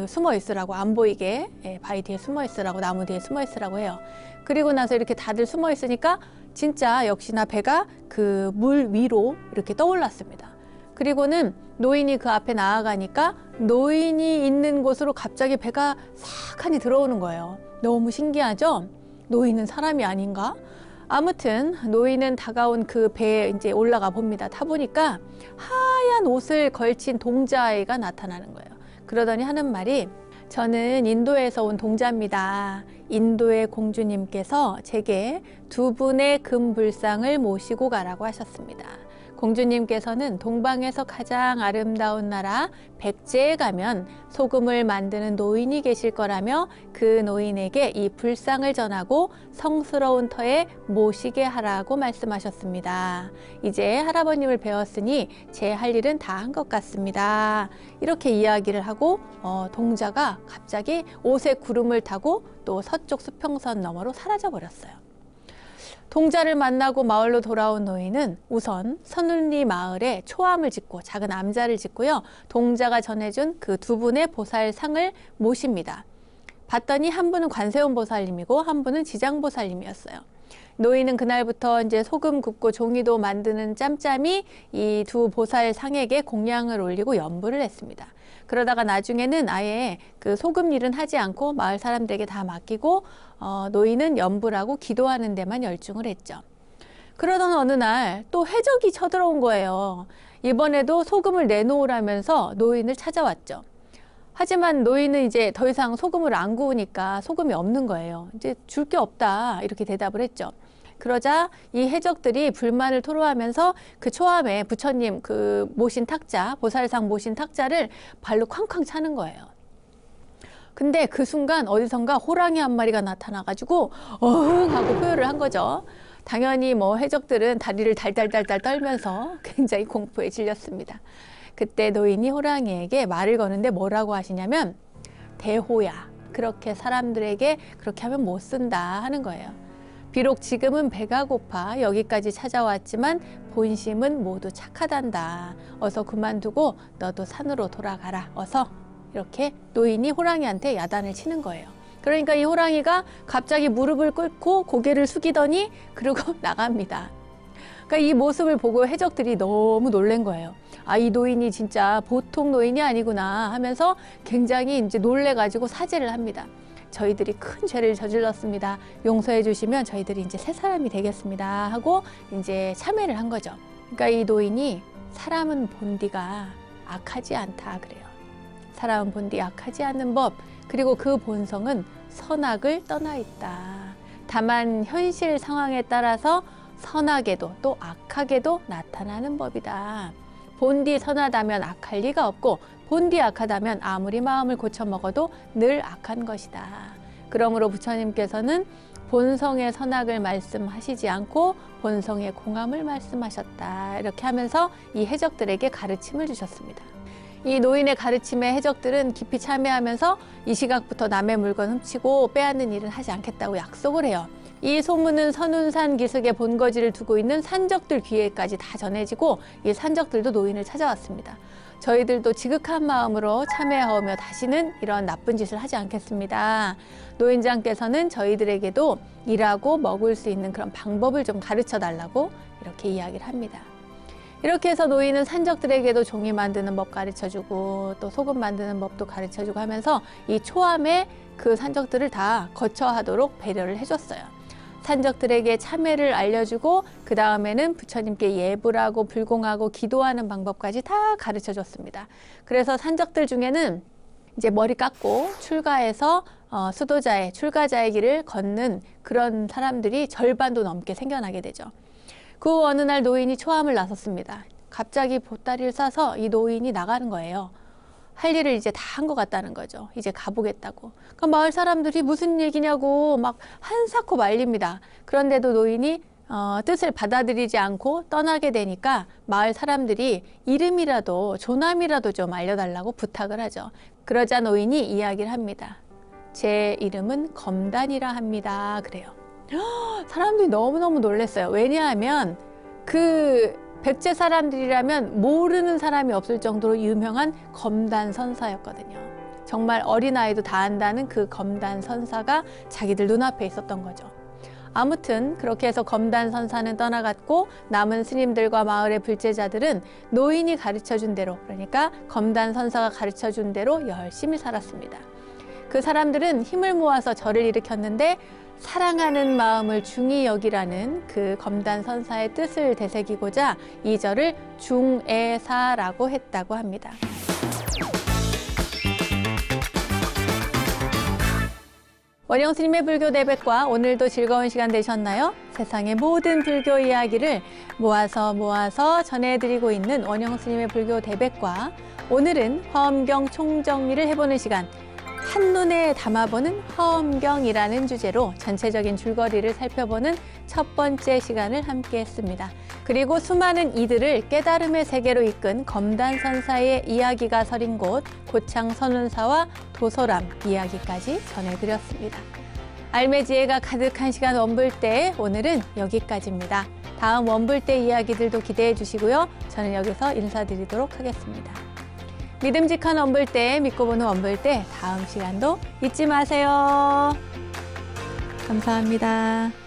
숨어 있으라고, 안 보이게 바위 뒤에 숨어 있으라고, 나무 뒤에 숨어 있으라고 해요. 그리고 나서 이렇게 다들 숨어 있으니까 진짜 역시나 배가 그 물 위로 이렇게 떠올랐습니다. 그리고는 노인이 그 앞에 나아가니까 노인이 있는 곳으로 갑자기 배가 싹하니 들어오는 거예요. 너무 신기하죠? 노인은 사람이 아닌가? 아무튼 노인은 다가온 그 배에 이제 올라가 봅니다. 타보니까 하얀 옷을 걸친 동자아이가 나타나는 거예요. 그러더니 하는 말이 저는 인도에서 온 동자입니다. 인도의 공주님께서 제게 2분의 금불상을 모시고 가라고 하셨습니다. 공주님께서는 동방에서 가장 아름다운 나라 백제에 가면 소금을 만드는 노인이 계실 거라며 그 노인에게 이 불상을 전하고 성스러운 터에 모시게 하라고 말씀하셨습니다. 이제 할아버님을 배웠으니 제 할 일은 다 한 것 같습니다. 이렇게 이야기를 하고 동자가 갑자기 옷에 구름을 타고 또 서쪽 수평선 너머로 사라져 버렸어요. 동자를 만나고 마을로 돌아온 노인은 우선 선운리 마을에 초암을 짓고 작은 암자를 짓고요. 동자가 전해준 그 2분의 보살상을 모십니다. 봤더니 한 분은 관세음 보살님이고 한 분은 지장보살님이었어요. 노인은 그날부터 이제 소금 굽고 종이도 만드는 짬짬이 이 2 보살상에게 공양을 올리고 연부를 했습니다. 그러다가 나중에는 아예 그 소금 일은 하지 않고 마을 사람들에게 다 맡기고 노인은 연부라고 기도하는 데만 열중을 했죠. 그러던 어느 날 또 해적이 쳐들어온 거예요. 이번에도 소금을 내놓으라면서 노인을 찾아왔죠. 하지만 노인은 이제 더 이상 소금을 안 구우니까 소금이 없는 거예요. 이제 줄 게 없다 이렇게 대답을 했죠. 그러자 이 해적들이 불만을 토로하면서 그 초암에 부처님 그 모신 탁자, 보살상 모신 탁자를 발로 쾅쾅 차는 거예요. 근데 그 순간 어디선가 호랑이 한 마리가 나타나가지고 어흥 하고 포효를 한 거죠. 당연히 뭐 해적들은 다리를 달달달달 떨면서 굉장히 공포에 질렸습니다. 그때 노인이 호랑이에게 말을 거는데 뭐라고 하시냐면 대호야, 그렇게 사람들에게 그렇게 하면 못 쓴다 하는 거예요. 비록 지금은 배가 고파 여기까지 찾아왔지만 본심은 모두 착하단다. 어서 그만두고 너도 산으로 돌아가라. 어서. 이렇게 노인이 호랑이한테 야단을 치는 거예요. 그러니까 이 호랑이가 갑자기 무릎을 꿇고 고개를 숙이더니 그러고 나갑니다. 그러니까 이 모습을 보고 해적들이 너무 놀란 거예요. 아, 이 노인이 진짜 보통 노인이 아니구나 하면서 굉장히 이제 놀래가지고 사죄를 합니다. 저희들이 큰 죄를 저질렀습니다. 용서해 주시면 저희들이 이제 새 사람이 되겠습니다 하고 이제 참회를 한 거죠. 그러니까 이 노인이 사람은 본디가 악하지 않다 그래요. 사람은 본디 악하지 않는 법, 그리고 그 본성은 선악을 떠나 있다. 다만 현실 상황에 따라서 선하게도 또 악하게도 나타나는 법이다. 본디 선하다면 악할 리가 없고 본디 악하다면 아무리 마음을 고쳐 먹어도 늘 악한 것이다. 그러므로 부처님께서는 본성의 선악을 말씀하시지 않고 본성의 공함을 말씀하셨다. 이렇게 하면서 이 해적들에게 가르침을 주셨습니다. 이 노인의 가르침에 해적들은 깊이 참여하면서 이 시각부터 남의 물건 훔치고 빼앗는 일은 하지 않겠다고 약속을 해요. 이 소문은 선운산 기슭에 본거지를 두고 있는 산적들 귀에까지 다 전해지고 이 산적들도 노인을 찾아왔습니다. 저희들도 지극한 마음으로 참회하오며 다시는 이런 나쁜 짓을 하지 않겠습니다. 노인장께서는 저희들에게도 일하고 먹을 수 있는 그런 방법을 좀 가르쳐 달라고 이렇게 이야기를 합니다. 이렇게 해서 노인은 산적들에게도 종이 만드는 법 가르쳐주고 또 소금 만드는 법도 가르쳐주고 하면서 이 초암에 그 산적들을 다 거처하도록 배려를 해줬어요. 산적들에게 참회를 알려주고 그 다음에는 부처님께 예불하고 불공하고 기도하는 방법까지 다 가르쳐줬습니다. 그래서 산적들 중에는 이제 머리 깎고 출가해서 수도자의 출가자의 길을 걷는 그런 사람들이 절반도 넘게 생겨나게 되죠. 그 어느 날 노인이 초암을 나섰습니다. 갑자기 보따리를 싸서 이 노인이 나가는 거예요. 할 일을 이제 다 한 것 같다는 거죠. 이제 가보겠다고. 그러니까 마을 사람들이 무슨 얘기냐고 막 한사코 말립니다. 그런데도 노인이 뜻을 받아들이지 않고 떠나게 되니까 마을 사람들이 이름이라도 조남이라도 좀 알려달라고 부탁을 하죠. 그러자 노인이 이야기를 합니다. 제 이름은 검단이라 합니다. 그래요. 사람들이 너무너무 놀랐어요. 왜냐하면 그 백제 사람들이라면 모르는 사람이 없을 정도로 유명한 검단 선사였거든요. 정말 어린아이도 다 안다는 그 검단 선사가 자기들 눈앞에 있었던 거죠. 아무튼 그렇게 해서 검단 선사는 떠나갔고 남은 스님들과 마을의 불제자들은 노인이 가르쳐준 대로, 그러니까 검단 선사가 가르쳐준 대로 열심히 살았습니다. 그 사람들은 힘을 모아서 절을 일으켰는데 사랑하는 마음을 중히 여기라는 그 검단 선사의 뜻을 되새기고자 이 절을 중애사라고 했다고 합니다. 원영 스님의 불교 내백과 오늘도 즐거운 시간 되셨나요? 세상의 모든 불교 이야기를 모아서 전해드리고 있는 원영 스님의 불교 대백과 오늘은 화엄경 총정리를 해보는 시간, 한눈에 담아보는 화엄경이라는 주제로 전체적인 줄거리를 살펴보는 첫 번째 시간을 함께 했습니다. 그리고 수많은 이들을 깨달음의 세계로 이끈 검단선사의 이야기가 서린 곳 고창선운사와 도소람 이야기까지 전해드렸습니다. 알매지혜가 가득한 시간 원불대, 오늘은 여기까지입니다. 다음 원불대 이야기들도 기대해 주시고요. 저는 여기서 인사드리도록 하겠습니다. 믿음직한 원불대, 믿고 보는 원불대, 다음 시간도 잊지 마세요. 감사합니다.